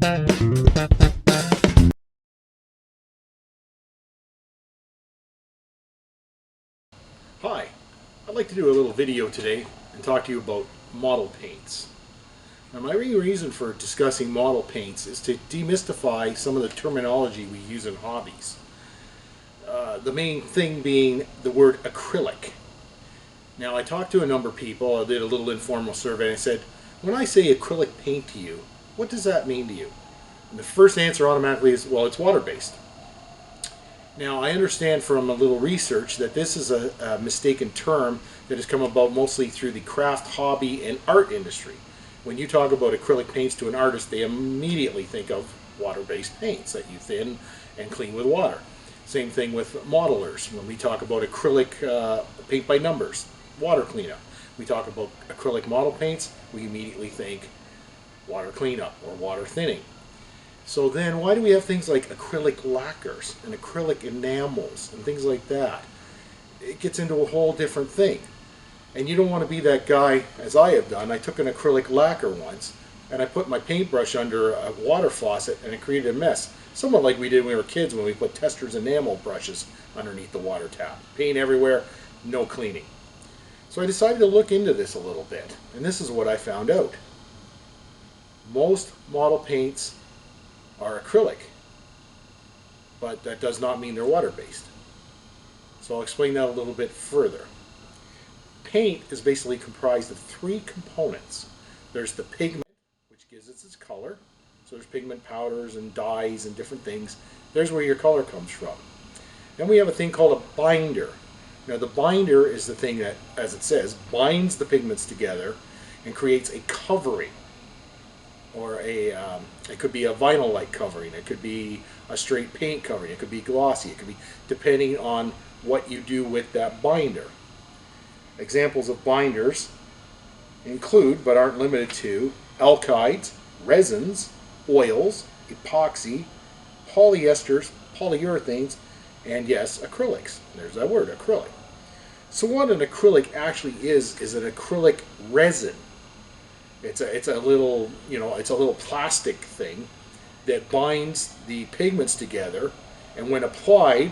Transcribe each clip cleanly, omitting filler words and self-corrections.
Hi, I'd like to do a little video today and talk to you about model paints. Now, my main reason for discussing model paints is to demystify some of the terminology we use in hobbies. The main thing being the word acrylic. Now, I talked to a number of people. I did a little informal survey and I said, when I say acrylic paint to you, what does that mean to you? And the first answer automatically is, well, it's water-based. Now, I understand from a little research that this is a mistaken term that has come about mostly through the craft, hobby, and art industry. When you talk about acrylic paints to an artist, they immediately think of water-based paints that you thin and clean with water. Same thing with modelers. When we talk about acrylic paint by numbers, water cleanup. We talk about acrylic model paints, we immediately think water cleanup or water thinning. So then why do we have things like acrylic lacquers and acrylic enamels and things like that? It gets into a whole different thing. And you don't want to be that guy, as I have done. I took an acrylic lacquer once and I put my paintbrush under a water faucet and it created a mess. Somewhat like we did when we were kids when we put Tester's enamel brushes underneath the water tap. Paint everywhere, no cleaning. So I decided to look into this a little bit, and this is what I found out. Most model paints are acrylic, but that does not mean they're water-based. So I'll explain that a little bit further. Paint is basically comprised of three components. There's the pigment, which gives it its color. So there's pigment powders and dyes and different things. There's where your color comes from. Then we have a thing called a binder. Now the binder is the thing that, as it says, binds the pigments together and creates a covering. Or it could be a vinyl-like covering. It could be a straight paint covering. It could be glossy. It could be depending on what you do with that binder. Examples of binders include, but aren't limited to, alkyds, resins, oils, epoxy, polyesters, polyurethanes, and yes, acrylics. There's that word, acrylic. So what an acrylic actually is an acrylic resin. It's a little, it's a little plastic thing that binds the pigments together, and when applied,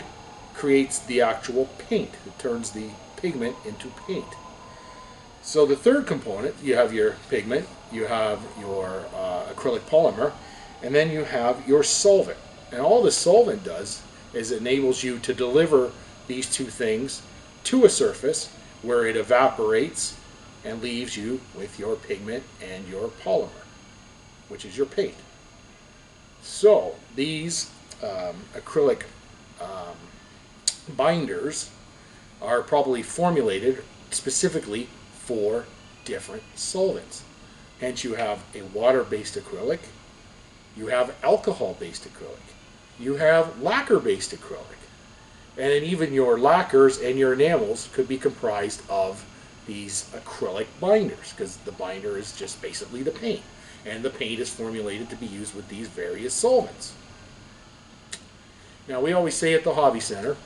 creates the actual paint. It turns the pigment into paint. So the third component, you have your pigment, you have your acrylic polymer, and then you have your solvent. And all the solvent does is it enables you to deliver these two things to a surface where it evaporates and leaves you with your pigment and your polymer, which is your paint. So these acrylic binders are probably formulated specifically for different solvents. Hence you have a water-based acrylic, you have alcohol-based acrylic, you have lacquer-based acrylic, and then even your lacquers and your enamels could be comprised of these acrylic binders, because the binder is just basically the paint, and the paint is formulated to be used with these various solvents. Now we always say at the Hobby Center,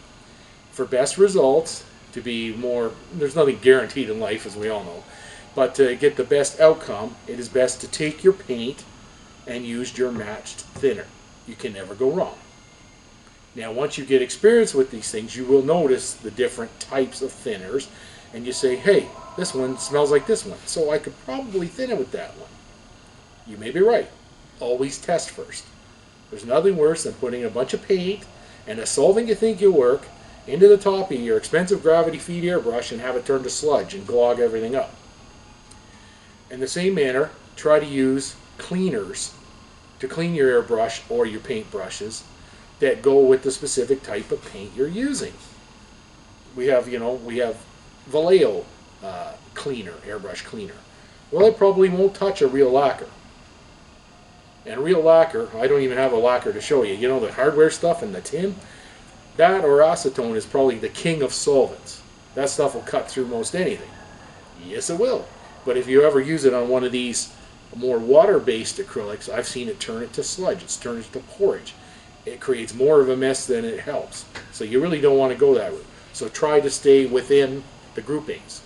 for best results, to be more, there's nothing guaranteed in life as we all know, but to get the best outcome, it is best to take your paint and use your matched thinner. You can never go wrong. Now once you get experience with these things, you will notice the different types of thinners, and you say, hey, this one smells like this one, so I could probably thin it with that one. You may be right. Always test first. There's nothing worse than putting a bunch of paint and a solvent you think will work into the top of your expensive gravity feed airbrush and have it turn to sludge and clog everything up. In the same manner, try to use cleaners to clean your airbrush or your paint brushes that go with the specific type of paint you're using. We have Vallejo cleaner, airbrush cleaner. Well, it probably won't touch a real lacquer. And real lacquer, I don't even have a lacquer to show you. You know the hardware stuff in the tin? That or acetone is probably the king of solvents. That stuff will cut through most anything. Yes, it will. But if you ever use it on one of these more water-based acrylics, I've seen it turn it to sludge. It turns it to porridge. It creates more of a mess than it helps. So you really don't want to go that route. So try to stay within the groupings.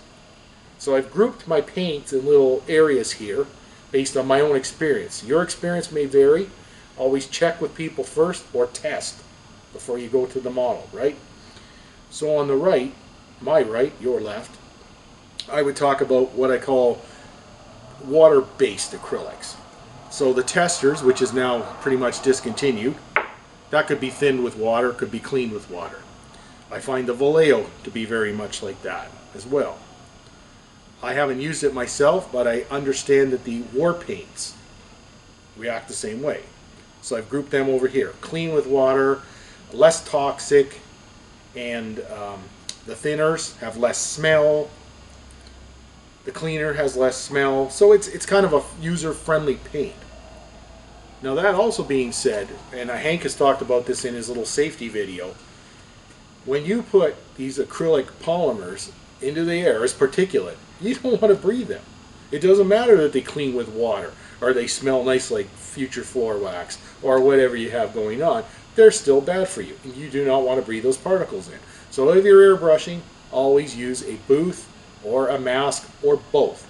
So I've grouped my paints in little areas here based on my own experience. Your experience may vary, always check with people first or test before you go to the model, right? So on the right, my right, your left, I would talk about what I call water-based acrylics. So the testers, which is now pretty much discontinued, that could be thinned with water, could be cleaned with water. I find the Vallejo to be very much like that as well. I haven't used it myself, but I understand that the war paints react the same way. So I've grouped them over here. Clean with water, less toxic, and the thinners have less smell. The cleaner has less smell. So it's kind of a user-friendly paint. Now that also being said, and Hank has talked about this in his little safety video, when you put these acrylic polymers into the air as particulate, you don't want to breathe them. It doesn't matter that they clean with water or they smell nice like future floor wax or whatever you have going on. They're still bad for you, and you do not want to breathe those particles in. So if you're airbrushing, always use a booth or a mask or both.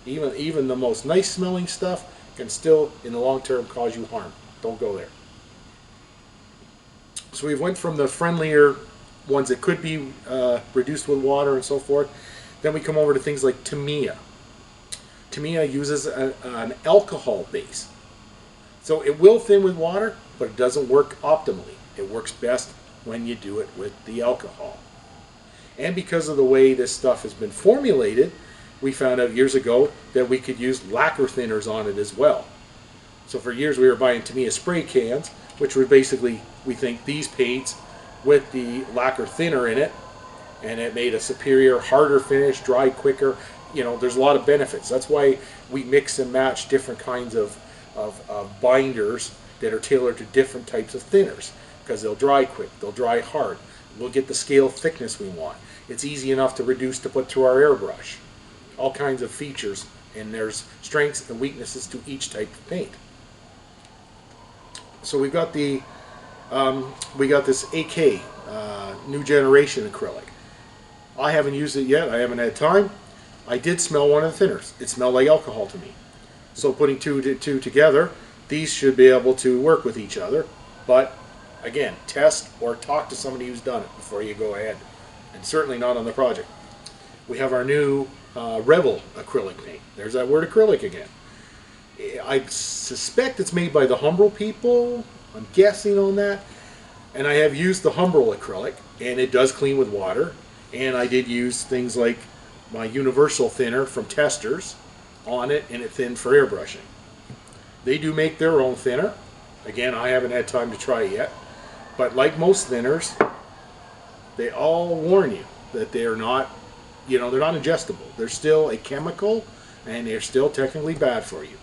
Even the most nice smelling stuff can still, in the long term, cause you harm. Don't go there. So we went from the friendlier ones that could be reduced with water and so forth. Then we come over to things like Tamiya. Tamiya uses an alcohol base. So it will thin with water, but it doesn't work optimally. It works best when you do it with the alcohol. And because of the way this stuff has been formulated, we found out years ago that we could use lacquer thinners on it as well. So for years we were buying Tamiya spray cans, which were basically, we think, these paints with the lacquer thinner in it, and it made a superior, harder finish, dry quicker. You know, there's a lot of benefits. That's why we mix and match different kinds of binders that are tailored to different types of thinners, because they'll dry quick, they'll dry hard. We'll get the scale thickness we want. It's easy enough to reduce to put through our airbrush. All kinds of features, and there's strengths and weaknesses to each type of paint. So we've got the we got this AK new generation acrylic. I haven't used it yet. I haven't had time. I did smell one of the thinners. It smelled like alcohol to me. So putting two together, these should be able to work with each other. But again, test or talk to somebody who's done it before you go ahead. And certainly not on the project. We have our new Rebel acrylic paint. There's that word acrylic again. I suspect it's made by the Humbrol people. I'm guessing on that. And I have used the Humbrol acrylic, and it does clean with water. And I did use things like my universal thinner from Testers on it, and it thinned for airbrushing. They do make their own thinner. Again, I haven't had time to try it yet. But like most thinners, they all warn you that they're not, they're not ingestible. They're still a chemical, and they're still technically bad for you.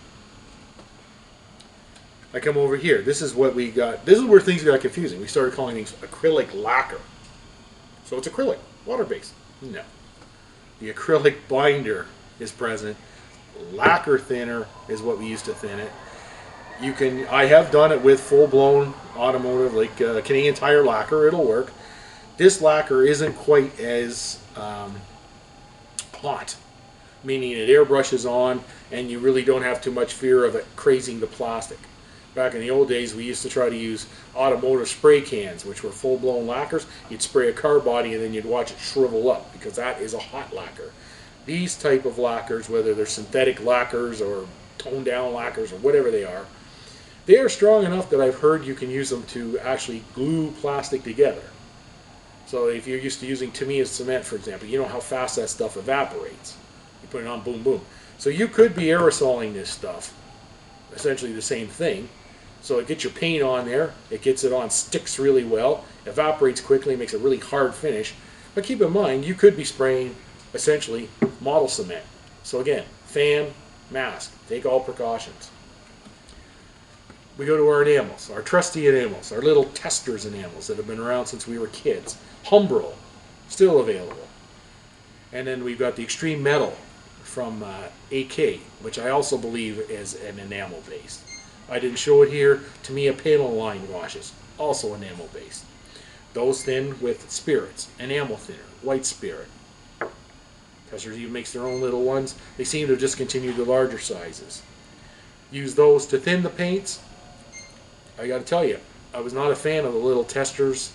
I come over here. This is what we got. This is where things got confusing. We started calling things acrylic lacquer. So it's acrylic, water-based. No. The acrylic binder is present. Lacquer thinner is what we use to thin it. I have done it with full-blown automotive, like Canadian Tire lacquer. It'll work. This lacquer isn't quite as hot, meaning it airbrushes on, and you really don't have too much fear of it crazing the plastic. Back in the old days, we used to try to use automotive spray cans, which were full-blown lacquers. You'd spray a car body, and then you'd watch it shrivel up, because that is a hot lacquer. These type of lacquers, whether they're synthetic lacquers or toned-down lacquers or whatever they are strong enough that I've heard you can use them to actually glue plastic together. So if you're used to using Tamiya cement, for example, you know how fast that stuff evaporates. You put it on, boom, boom. So you could be aerosoling this stuff, essentially the same thing. So it gets your paint on there, it gets it on, sticks really well, evaporates quickly, makes a really hard finish. But keep in mind, you could be spraying essentially model cement. So again, fan, mask, take all precautions. We go to our enamels, our trusty enamels, our little Testers enamels that have been around since we were kids. Humbrol, still available. And then we've got the Extreme Metal from AK, which I also believe is an enamel based. I didn't show it here. Tamiya panel line washes, also enamel based. Those thin with spirits, enamel thinner, white spirit. Testers even makes their own little ones. They seem to have discontinued the larger sizes. Use those to thin the paints. I got to tell you, I was not a fan of the little testers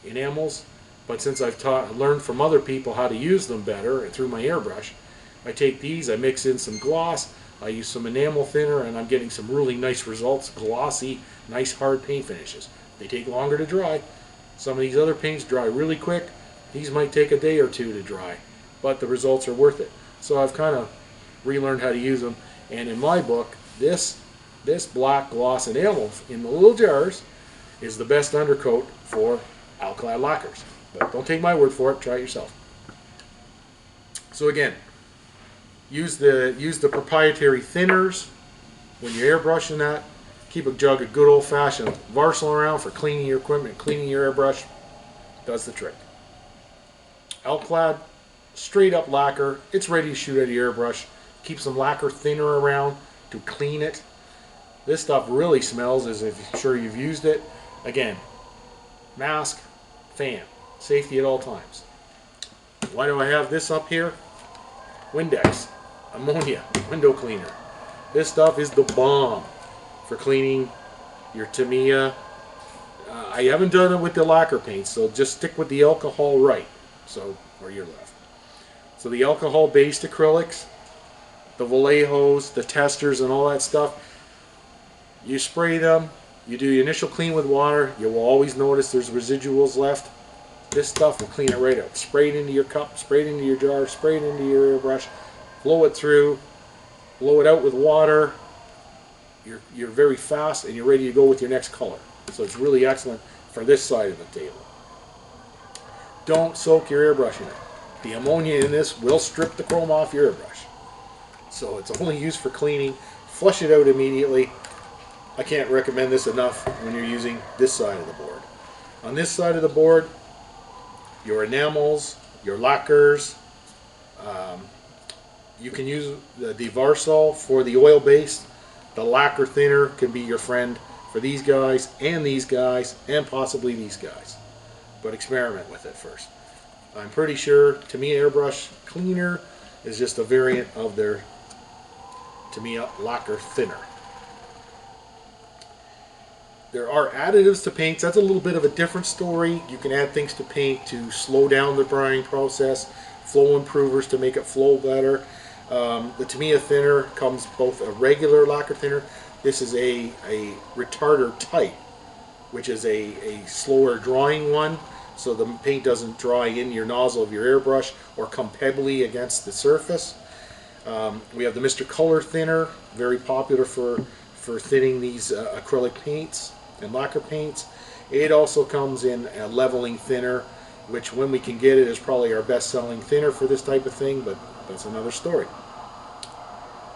enamels, but since I've learned from other people how to use them better through my airbrush, I take these, I mix in some gloss, I use some enamel thinner, and I'm getting some really nice results, glossy, nice hard paint finishes. They take longer to dry. Some of these other paints dry really quick. These might take a day or two to dry, but the results are worth it. So I've kind of relearned how to use them, and in my book, this black gloss enamel in the little jars is the best undercoat for Acrylic Lacquers. But don't take my word for it, try it yourself. So again, use the proprietary thinners when you're airbrushing that. Keep a jug of good old-fashioned Varsol around for cleaning your equipment, cleaning your airbrush. Does the trick. Acrylic, straight up lacquer. It's ready to shoot out of your airbrush. Keep some lacquer thinner around to clean it. This stuff really smells as if you're sure you've used it. Again, mask, fan, safety at all times. Why do I have this up here? Windex, ammonia, window cleaner. This stuff is the bomb for cleaning your Tamiya. I haven't done it with the lacquer paints, so just stick with the alcohol right. So, or you're left. So the alcohol-based acrylics, the Vallejos, the testers, and all that stuff, you spray them, you do your initial clean with water, you will always notice there's residuals left. This stuff will clean it right out. Spray it into your cup, spray it into your jar, spray it into your airbrush, blow it through, blow it out with water. You're very fast and you're ready to go with your next color. So it's really excellent for this side of the table. Don't soak your airbrush in it. The ammonia in this will strip the chrome off your airbrush. So it's only used for cleaning. Flush it out immediately. I can't recommend this enough when you're using this side of the board. On this side of the board, your enamels, your lacquers, you can use the Varsol for the oil-based. The lacquer thinner can be your friend for these guys, and possibly these guys. But experiment with it first. I'm pretty sure Tamiya Airbrush Cleaner is just a variant of their Tamiya Lacquer Thinner. There are additives to paints. That's a little bit of a different story. You can add things to paint to slow down the drying process, flow improvers to make it flow better. The Tamiya thinner comes both a regular lacquer thinner. This is a retarder type, which is a slower drying one, so the paint doesn't dry in your nozzle of your airbrush or come pebbly against the surface. We have the Mr. Color thinner, very popular for thinning these acrylic paints and lacquer paints. It also comes in a leveling thinner, which when we can get it is probably our best selling thinner for this type of thing, but that's another story.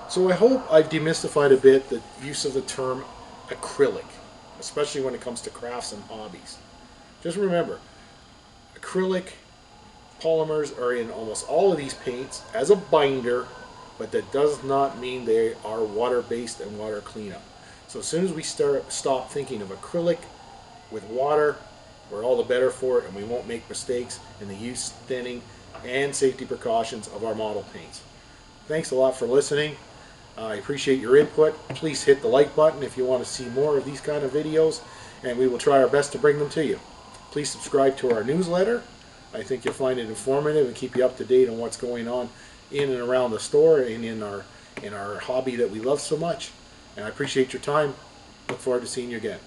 So I hope I've demystified a bit the use of the term acrylic, especially when it comes to crafts and hobbies. Just remember, acrylic polymers are in almost all of these paints as a binder, but that does not mean they are water-based and water cleanup. So as soon as we stop thinking of acrylic with water, we're all the better for it, and we won't make mistakes in the use, thinning, and safety precautions of our model paints. Thanks a lot for listening. I appreciate your input. Please hit the like button if you want to see more of these kind of videos, and we will try our best to bring them to you. Please subscribe to our newsletter. I think you'll find it informative and keep you up to date on what's going on in and around the store and in our hobby that we love so much. And I appreciate your time. Look forward to seeing you again.